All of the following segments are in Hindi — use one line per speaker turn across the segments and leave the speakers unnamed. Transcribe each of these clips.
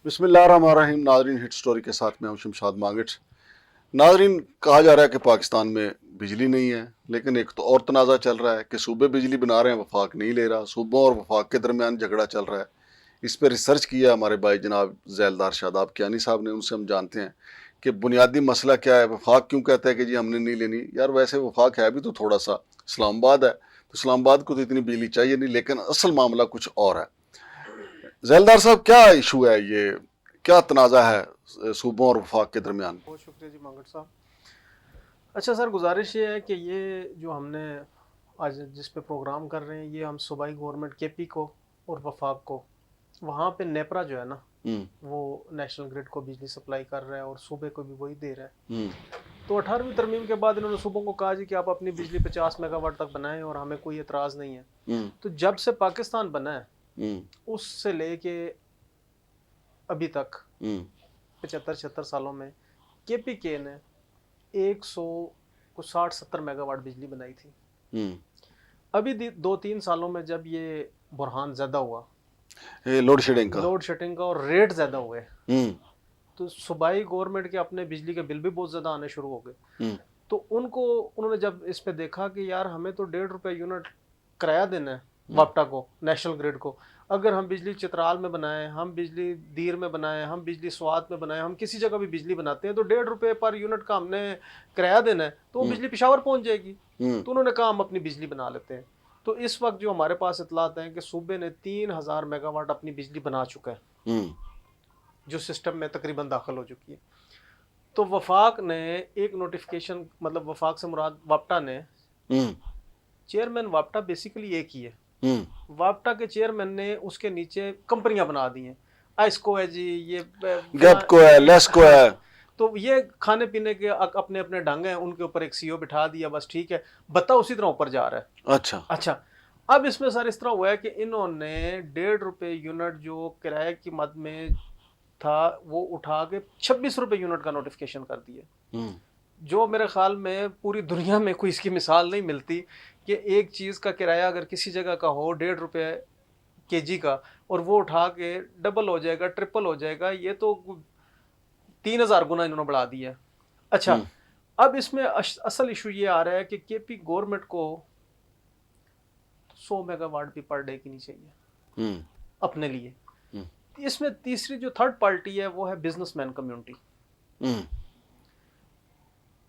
बिस्मिल्लाहिर्रहमानिर्रहीम। नाजरीन, हिट स्टोरी के साथ में हूं शमशाद मांगिट्स। नाजरीन, कहा जा रहा है कि पाकिस्तान में बिजली नहीं है, लेकिन एक तो और तनाज़ा चल रहा है कि सूबे बिजली बना रहे हैं, वफाक नहीं ले रहा। सूबों और वफाक के दरमियान झगड़ा चल रहा है। इस पर रिसर्च किया हमारे भाई जनाब ज़ैलदार शादाब कियानी साहब ने। उनसे हम जानते हैं कि बुनियादी मसला क्या है। वफाक क्यों कहता है कि जी हमने नहीं लेनी? यार वैसे वफाक है भी तो थोड़ा सा इस्लामाबाद है, तो इस्लामाबाद को तो इतनी बिजली चाहिए नहीं, लेकिन असल मामला कुछ और है। जैलदार साहब, क्या इशू है ये? क्या तनाज़ा है सूबों और वफाक के दरमियान?
बहुत शुक्रिया जी मांगट साहब। अच्छा सर, गुजारिश ये है कि ये जो हमने आज जिस पे प्रोग्राम कर रहे हैं, ये हम सूबाई गवर्नमेंट केपी को और वफाक को, वहाँ पे नेपरा जो है ना, वो नेशनल ग्रिड को बिजली सप्लाई कर रहा है और सूबे को भी वही दे रहा है। तो 18वीं तरमीम के बाद इन्होंने सूबों को कहा जी कि आप अपनी बिजली 50 मेगावाट तक बनाएं और हमें कोई एतराज़ नहीं है। तो जब से पाकिस्तान बना है उससे लेके अभी तक 75-76 सालों में केपीके ने 160-70 मेगावाट बिजली बनाई थी। अभी 2-3 सालों में जब ये बुरहान ज़्यादा हुआ,
लोड शेडिंग
का और रेट ज़्यादा हुए, तो सूबाई गवर्नमेंट के अपने बिजली के बिल भी बहुत ज़्यादा आने शुरू हो गए। तो उन्होंने जब इस पे देखा कि यार हमें तो ₹1.5 यूनिट किराया देना है वापटा को, नेशनल ग्रिड को। अगर हम बिजली चित्राल में बनाएं, हम बिजली दीर में बनाएं, हम बिजली स्वात में बनाएं, हम किसी जगह भी बिजली बनाते हैं, तो ₹1.5 पर यूनिट का हमने किराया देना है, तो वो बिजली पेशावर पहुंच जाएगी। तो उन्होंने कहा हम अपनी बिजली बना लेते हैं। तो इस वक्त जो हमारे पास इतलात हैं कि सूबे ने 3000 मेगावाट अपनी बिजली बना चुका है, जो सिस्टम में तकरीबन दाखिल हो चुकी है। तो वफाक ने एक नोटिफिकेशन, मतलब वफाक से मुराद वापटा ने, चेयरमैन वापटा बेसिकली एक ही है। वापटा के चेयरमैन ने उसके नीचे कंपनियां बना दी हैं। आइस्को है जी, ये
गैपको है, लेस्को है।
तो ये खाने पीने के अपने अपने ढंग हैं, उनके ऊपर एक सीईओ बिठा दिया, बस ठीक है, बता उसी तरह ऊपर जा रहा है। अच्छा, अब इसमें सर इस तरह हुआ है कि इन्होंने ₹1.5 यूनिट जो किराए की मद में था वो उठा के ₹26 यूनिट का नोटिफिकेशन कर दिया, जो मेरे ख्याल में पूरी दुनिया में कोई इसकी मिसाल नहीं मिलती कि एक चीज़ का किराया अगर किसी जगह का हो ₹1.5 केजी का, और वो उठा के डबल हो जाएगा, ट्रिपल हो जाएगा। ये तो 3000 गुना इन्होंने बढ़ा दिया है। अच्छा, अब इसमें असल इशू ये आ रहा है कि केपी गवर्नमेंट को 100 मेगावाट भी पर डे की नहीं चाहिए अपने लिए। इसमें तीसरी जो थर्ड पार्टी है वो है बिजनेसमैन कम्युनिटी।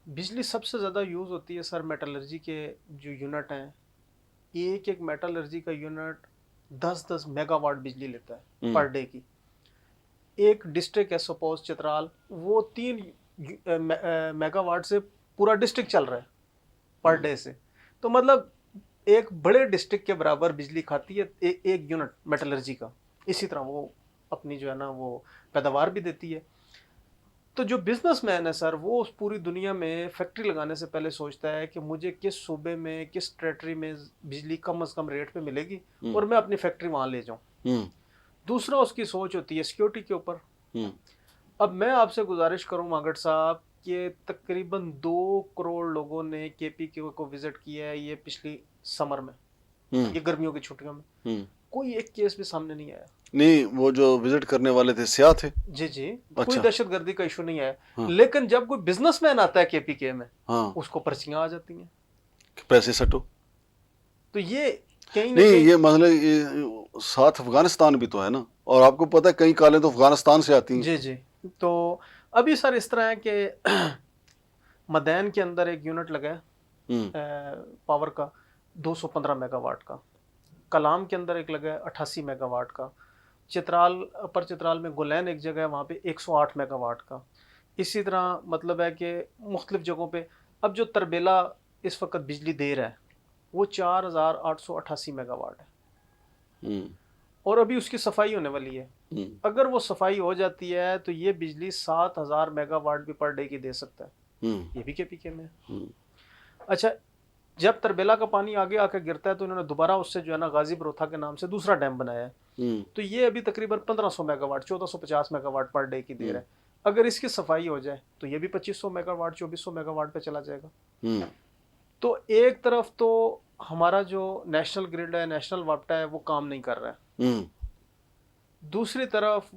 बिजली सबसे ज़्यादा यूज़ होती है सर मेटलर्जी के जो यूनिट हैं। एक मेटलर्जी का यूनिट 10-10 मेगावाट बिजली लेता है पर डे की। एक डिस्ट्रिक्ट है सपोज चित्राल, वो 3 मेगावाट से पूरा डिस्ट्रिक्ट चल रहा है पर डे से। तो मतलब एक बड़े डिस्ट्रिक्ट के बराबर बिजली खाती है एक यूनिट मेटलर्जी का। इसी तरह वो अपनी जो है ना वो पैदावार भी देती है। तो जो बिजनेसमैन है सर, वो उस पूरी दुनिया में फैक्ट्री लगाने से पहले सोचता है कि मुझे किस सूबे में, किस टेरेटरी में बिजली कम से कम रेट पे मिलेगी और मैं अपनी फैक्ट्री वहां ले जाऊं। दूसरा उसकी सोच होती है सिक्योरिटी के ऊपर। अब मैं आपसे गुजारिश करूं मागट साहब कि तकरीबन 2 करोड़ लोगों ने केपी को विजिट किया है ये पिछली समर में, ये गर्मियों की छुट्टियों में। कोई एक केस भी सामने नहीं आया।
नहीं, वो जो विजिट करने वाले थे सियाह थे।
जी जी, कोई दहशतगर्दी का इशू नहीं है। लेकिन जब कोई बिजनेसमैन आता है केपीके में, उसको पर्चियां आ जाती हैं,
पैसे सटो।
तो ये कहीं
नहीं, ये मतलब साथ अफगानिस्तान भी तो है ना, और आपको पता है कई कालें तो अफगानिस्तान से आती हैं।
जी जी। तो अभी सर इस तरह है कि मदैन के अंदर एक यूनिट लगा है पावर का 215 मेगावाट का। कलाम के अंदर एक लगा है 88 मेगावाट का। चित्राल, अपर चित्राल में गुलैन एक जगह है, वहाँ पे 108 मेगावाट का। इसी तरह मतलब है कि मुख्तलिफ जगहों पे अब जो तरबेला इस वक्त बिजली दे रहा है वो 4888 मेगावाट है, और अभी उसकी सफाई होने वाली है। अगर वो सफाई हो जाती है तो ये बिजली 7000 मेगावाट भी पर डे की दे सकता है। ये भी केपीके में है। अच्छा, जब तरबेला का पानी आगे आकर गिरता है तो इन्होंने दोबारा उससे जो है ना गाजी बरोथा के नाम से दूसरा डैम बनाया है। तो ये अभी तकरीबन 1500 मेगावाट, 1450 मेगावाट पर डे की दे रहा है। अगर इसकी सफाई हो जाए तो ये भी 2500 मेगावाट, 2400 मेगावाट पे चला जाएगा। तो एक तरफ तो हमारा जो नेशनल ग्रिड है, नेशनल वापटा है, वो काम नहीं कर रहा है। दूसरी तरफ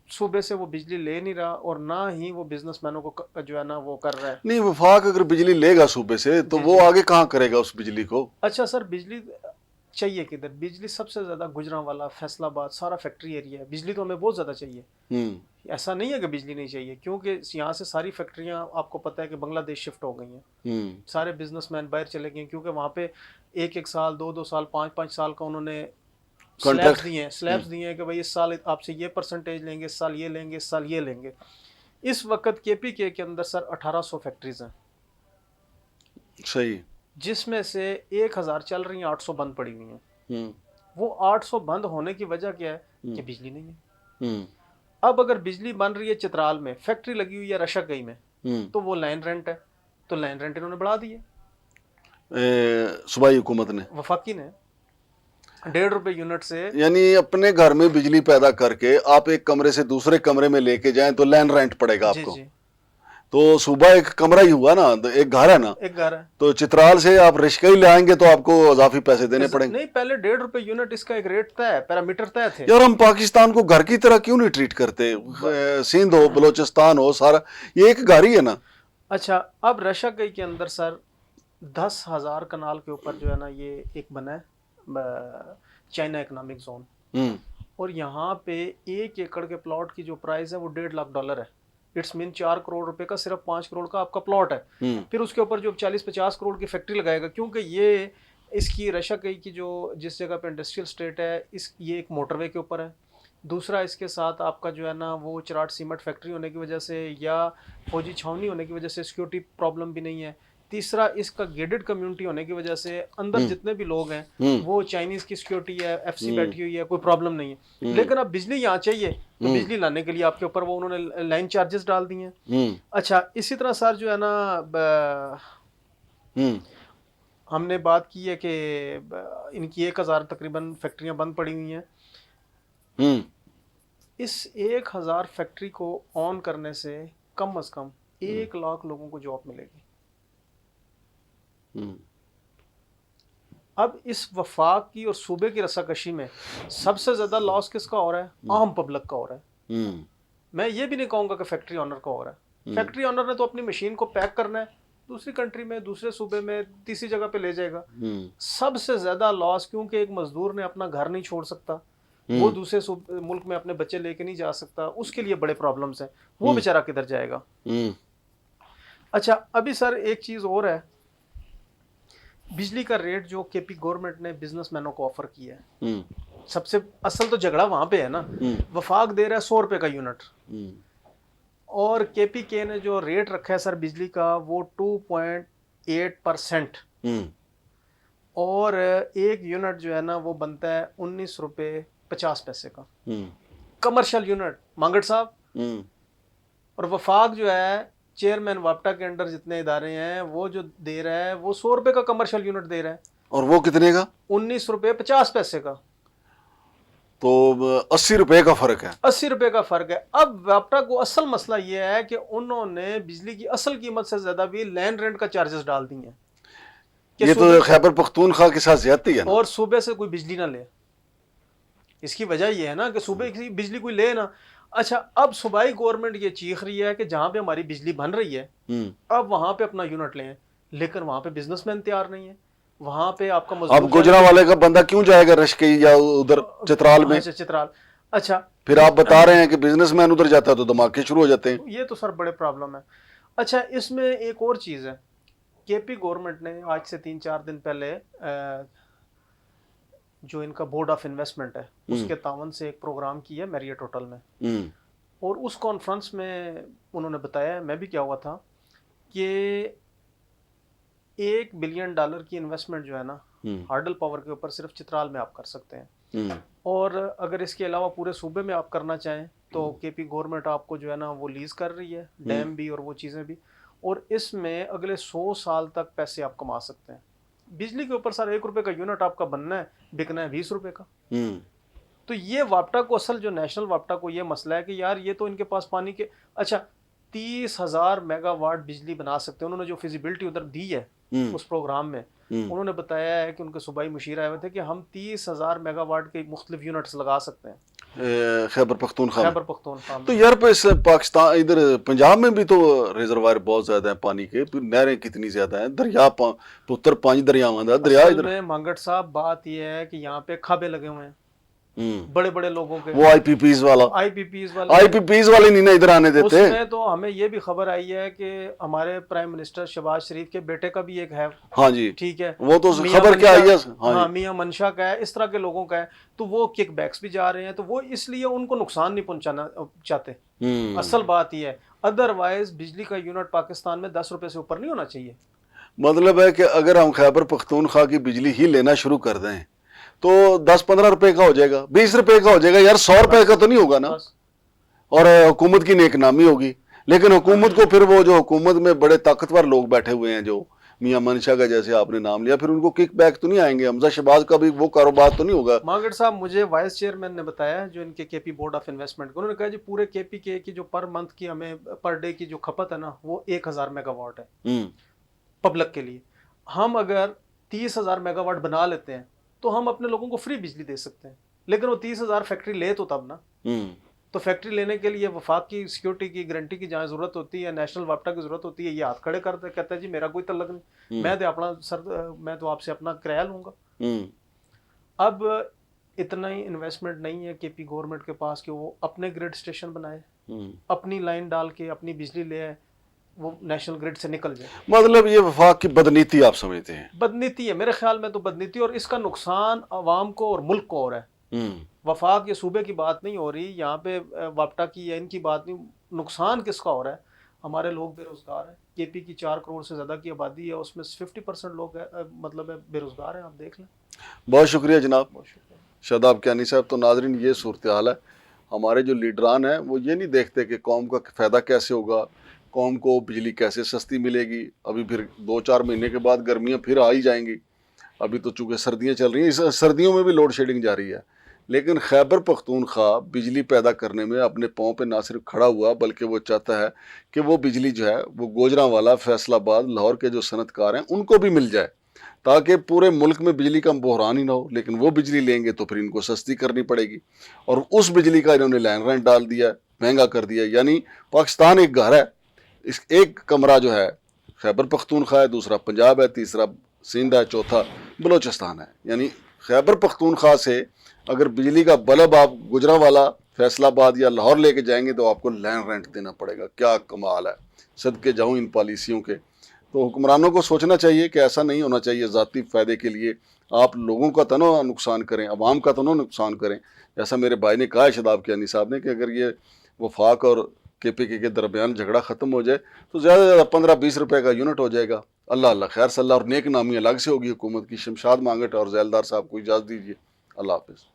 सूबे से वो बिजली ले नहीं रहा और ना ही वो बिजनेसमैनों को जो है ना वो कर रहा है।
नहीं, वफाक अगर बिजली लेगा सूबे से तो
जी,
वो
जी।
आगे कहाँ करेगा उस बिजली को?
अच्छा सर, बिजली चाहिए किधर? बिजली सबसे ज़्यादा गुजरांवाला, फैसलाबाद, सारा फैक्ट्री एरिया है, बिजली तो हमें बहुत ज़्यादा चाहिए। ऐसा नहीं है कि बिजली नहीं चाहिए, क्योंकि यहाँ से सारी फैक्ट्रियाँ आपको पता है कि बांग्लादेश शिफ्ट हो गई हैं। सारे बिजनेसमैन बाहर चले गए हैं, क्योंकि वहाँ पे एक एक साल, दो दो साल, पाँच पाँच साल का उन्होंने
कॉन्ट्रैक्ट।
स्लैब्स दिए हैं कि भाई इस साल आपसे ये परसेंटेज लेंगे, इस साल ये लेंगे, इस साल ये लेंगे। इस वक्त केपीके के अंदर सर 1800 फैक्ट्रीज हैं,
सही।
जिसमें से 1000 चल रही हैं, 800 बंद पड़ी हुई हैं। वो 800 बंद होने की वजह क्या है कि बिजली नहीं है। अब अगर बिजली बन रही है चित्राल में, फैक्ट्री लगी हुई है रशकगई में, तो वो लाइन रेंट है, तो लाइन रेंट इन्होंने बढ़ा दी है,
सूबाई हुकूमत ने,
वफाकी ने, 1.5 रुपए यूनिट से।
यानी अपने घर में बिजली पैदा करके आप एक कमरे से दूसरे कमरे में लेके जाएं तो लैंड रेंट पड़ेगा
जी
आपको।
जी,
तो सुबह एक कमरा ही हुआ ना, तो एक घर है ना,
एक घर है।
तो चित्राल से आप रिश्का ही ले आएंगे तो आपको इजाफी पैसे देने पड़ेंगे।
नहीं, पहले 1.5 रुपए यूनिट इसका एक रेट तय है, पैरामीटर तय थे।
यार हम पाकिस्तान को घर की तरह क्यों नहीं ट्रीट करते? सिंध हो, बलोचिस्तान हो, सारा ये एक घर ही है ना।
अच्छा, अब रशकगई के अंदर सर 10,000 कनाल के ऊपर जो है ना ये एक बना है चाइना इकोनॉमिक जोन, और यहाँ पे 1 एकड़ के प्लॉट की जो प्राइस है वो $1.5 लाख है। इट्स मीन 4 करोड़ रुपए का सिर्फ 5 करोड़ का आपका प्लॉट है। फिर उसके ऊपर जो 40-50 करोड़ की फैक्ट्री लगाएगा, क्योंकि ये इसकी रशकगई की जो जिस जगह पे इंडस्ट्रियल स्टेट है, ये एक मोटरवे के ऊपर है। दूसरा, इसके साथ आपका जो है ना वो चराट सीमेंट फैक्ट्री होने की वजह से या फौजी छावनी होने की वजह से सिक्योरिटी प्रॉब्लम भी नहीं है। तीसरा, इसका गेटेड कम्युनिटी होने की वजह से अंदर जितने भी लोग हैं वो चाइनीज की सिक्योरिटी है, एफसी बैठी हुई है, कोई प्रॉब्लम नहीं है। लेकिन अब बिजली यहाँ चाहिए, तो बिजली लाने के लिए आपके ऊपर वो उन्होंने लाइन चार्जेस डाल दिए हैं। अच्छा, इसी तरह सर जो है ना हमने बात की है कि इनकी 1000 तकरीबन फैक्ट्रियां बंद पड़ी हुई हैं। इस 1000 फैक्ट्री को ऑन करने से कम 1 लाख लोगों को जॉब मिलेगी। अब इस वफाक की और सूबे की रस्साकशी में सबसे ज्यादा लॉस किसका हो रहा है? आम पब्लिक का हो रहा है। मैं ये भी नहीं कहूंगा कि फैक्ट्री ऑनर का हो रहा है। फैक्ट्री ऑनर ने तो अपनी मशीन को पैक करना है, दूसरी कंट्री में, दूसरे सूबे में, तीसरी जगह पे ले जाएगा। सबसे ज्यादा लॉस, क्योंकि एक मजदूर ने अपना घर नहीं छोड़ सकता, वो दूसरे मुल्क में अपने बच्चे लेके नहीं जा सकता, उसके लिए बड़े प्रॉब्लम्स हैं, वो बेचारा किधर जाएगा। अच्छा, अभी सर एक चीज और है, बिजली का रेट जो केपी गवर्नमेंट ने बिजनेसमैनों को ऑफर किया है, सबसे असल तो झगड़ा वहां पे है ना। वफाक दे रहा है 100 रुपए का यूनिट, और केपीके ने जो रेट रखा है सर बिजली का वो 2.8%, और एक यूनिट जो है ना वो बनता है 19 रुपए 50 पैसे का, कमर्शियल यूनिट मांगड़ साहब। और वफाक जो है चेयरमैन वापटा के अंडर जितने इदारे हैं वो जो दे रहा है वो 100 रुपए का कमर्शियल यूनिट दे रहा है,
और वो कितने का?
19 रुपए 50 पैसे का।
तो 80 रुपए का फर्क है।
80 रुपए का फर्क है। अब वापटा को असल मसला ये है कि उन्होंने बिजली की असल कीमत से ज्यादा भी लैंड रेंट का चार्जेस डाल दिए हैं।
ये तो खैबर पख्तूनख्वा के साथ ज्यादती है ना?
और सूबे से कोई बिजली ना ले, इसकी वजह ये है ना कि सूबे की बिजली कोई ले ना। अच्छा, अब सूबाई गवर्नमेंट ये चीख रही है कि जहां पे हमारी बिजली बन रही है अब वहां पे अपना यूनिट लें, लेकिन वहां पे बिजनेसमैन तैयार नहीं है। वहां पे आपका
अब गुजरांवाले का बंदा क्यों जाएगा रशकई या उधर चित्राल में?
अच्छा, चित्राल। अच्छा,
फिर आप बता रहे हैं कि बिजनेसमैन उधर जाता है तो धमाके शुरू हो जाते हैं।
ये तो सर बड़े प्रॉब्लम है। अच्छा, इसमें एक और चीज है, केपी गवर्नमेंट ने आज से 3-4 दिन पहले जो इनका बोर्ड ऑफ इन्वेस्टमेंट है उसके तावन से एक प्रोग्राम किया मैरियट होटल में, और उस कॉन्फ्रेंस में उन्होंने बताया, मैं भी क्या हुआ था, कि $1 बिलियन की इन्वेस्टमेंट जो है ना हार्डल पावर के ऊपर सिर्फ चित्राल में आप कर सकते हैं, और अगर इसके अलावा पूरे सूबे में आप करना चाहें तो केपी गवर्नमेंट आपको जो है ना वो लीज कर रही है, डैम भी और वो चीज़ें भी, और इसमें अगले 100 साल तक पैसे आप कमा सकते हैं। बिजली के ऊपर सर 1 रुपए का यूनिट आपका बनना है, बिकना है 20 रुपए का। तो ये वापटा को, असल जो नेशनल वापटा को ये मसला है कि यार ये तो इनके पास पानी के, अच्छा 30,000 मेगावाट बिजली बना सकते हैं। उन्होंने जो फिजिबिलिटी उधर दी है उस प्रोग्राम में, उन्होंने बताया है कि उनके सूबाई मुशीर आए हुए थे कि हम 30,000 मेगावाट के मुख्तलिफ यूनिट्स लगा सकते हैं।
खैबर पख्तूनख्वा में।
खैबर पख्तूनख्वा में।
तो यार पे इस पाकिस्तान इधर पंजाब में भी तो रिजर्वायर बहुत ज्यादा है पानी के, फिर नहरें कितनी ज्यादा हैं, दरिया पुत्र 5 दरियावां दा दरिया
असल
इधर।
में मांगट साहब बात यह है कि यहाँ पे खाबे लगे हुए हैं बड़े बड़े लोगों के,
वो आईपीपीज वाला,
आईपीपीज वाले,
आईपीपीज वाले नहीं ना इधर आने देते।
उसमें तो हमें ये भी खबर आई है कि हमारे प्राइम मिनिस्टर शहबाज शरीफ के बेटे का भी एक है।
हाँ जी,
ठीक है,
वो तो
मियां
खबर क्या आई है।
हाँ,
हाँ
मियां मंशा का है, इस तरह के लोगों का है, तो वो किक बैक्स भी जा रहे हैं, तो वो इसलिए उनको नुकसान नहीं पहुंचाना चाहते। असल बात यह है, अदरवाइज बिजली का यूनिट पाकिस्तान में 10 रुपए से ऊपर नहीं होना चाहिए।
मतलब है कि अगर हम खैबर पख्तूनख्वा की बिजली ही लेना शुरू कर दें तो 10-15 रुपए का हो जाएगा, 20 रुपए का हो जाएगा यार, 100 रुपए का तो नहीं होगा ना। और हुकूमत की नेकनामी होगी, लेकिन हुकूमत को फिर वो जो हुकूमत में बड़े ताकतवर लोग बैठे हुए हैं, जो मियां मंशा का जैसे आपने नाम लिया, फिर उनको किक बैक तो नहीं आएंगे, हमजा शहबाज का भी वो कारोबार तो नहीं होगा।
मांगट साहब, मुझे वाइस चेयरमैन ने बताया जो इनके केपी बोर्ड ऑफ इन्वेस्टमेंट, उन्होंने कहा जी पूरे केपी के की जो पर मंथ की हमें पर डे की जो खपत है ना, वो 1000 मेगावाट है पब्लिक के लिए। हम अगर 30,000 मेगावाट बना लेते हैं तो हम अपने लोगों को फ्री बिजली दे सकते हैं, लेकिन वो 30,000 फैक्ट्री ले तो तब ना। तो फैक्ट्री लेने के लिए वफाक की सिक्योरिटी की गारंटी की जहाँ जरूरत होती है, नेशनल वापटा की जरूरत होती है, ये हाथ खड़े करते कहता है जी मेरा कोई तल्लक नहीं, मैं तो अपना मैं तो आपसे अपना किराया लूंगा। अब इतना ही इन्वेस्टमेंट नहीं है केपी गवर्नमेंट के पास कि वो अपने ग्रिड स्टेशन बनाए, अपनी लाइन डाल के अपनी बिजली ले आए, वो नेशनल ग्रिड से निकल जाए।
मतलब ये वफाक की बदनीति आप समझते हैं?
बदनीति है, मेरे ख्याल में तो बदनीति, और इसका नुकसान अवाम को और मुल्क को हो रहा है। वफाक ये सूबे की बात नहीं हो रही, यहाँ पे वापटा की या इनकी बात नहीं, नुकसान किसका हो रहा है? हमारे लोग बेरोजगार हैं। केपी की 4 करोड़ से ज़्यादा की आबादी है, उसमें 50% लोग मतलब बेरोजगार हैं, आप देख लें।
बहुत शुक्रिया जनाब,
बहुत शुक्रिया
शादाब कियानी साहब। तो नाजरीन, ये सूरत हाल है। हमारे जो लीडरान हैं वो ये नहीं देखते कि कौम का फ़ायदा कैसे होगा, कौम को बिजली कैसे सस्ती मिलेगी। अभी फिर 2-4 महीने के बाद गर्मियाँ फिर आ ही जाएंगी। अभी तो चूँकि सर्दियाँ चल रही हैं, इस सर्दियों में भी लोड शेडिंग जारी है। लेकिन खैबर पख्तूनख्वा बिजली पैदा करने में अपने पाँव पे ना सिर्फ खड़ा हुआ, बल्कि वो चाहता है कि वो बिजली जो है वो गुजरांवाला, फैसलाबाद, लाहौर के जो सनतकार हैं उनको भी मिल जाए, ताकि पूरे मुल्क में बिजली का बहरान ही ना हो। लेकिन वो बिजली लेंगे तो फिर इनको सस्ती करनी पड़ेगी, और उस बिजली का इन्होंने लैंड रेंट डाल दिया, महंगा कर दिया। यानी पाकिस्तान एक घर है, इस एक कमरा जो है खैबर पख्तूनख्वा है, दूसरा पंजाब है, तीसरा सिंध है, चौथा बलोचिस्तान है। यानी खैबर पख्तूनख्वा से अगर बिजली का बल्ब आप गुजरांवाला, फैसलाबाद या लाहौर लेके जाएंगे तो आपको लैंड रेंट देना पड़ेगा। क्या कमाल है, सदके जाऊँ इन पॉलिसियों के। तो हुक्मरानों को सोचना चाहिए कि ऐसा नहीं होना चाहिए, ज़ाती फ़ायदे के लिए आप लोगों का तो ना नुकसान करें, अवाम का तो ना नुकसान करें। जैसा मेरे भाई ने कहा है, शादाब कियानी साहब ने, कि अगर ये वफाक और केपीके के दरमियान झगड़ा ख़त्म हो जाए तो ज़्यादा से ज़्यादा 15-20 रुपए का यूनिट हो जाएगा। अल्लाह अल्लाह खैर सल्ला, और नेक नामी अलग से होगी हुकूमत की। शमशाद मांगट और जैलदार साहब को इजाज़त दीजिए। अल्लाह हाफ़िज़।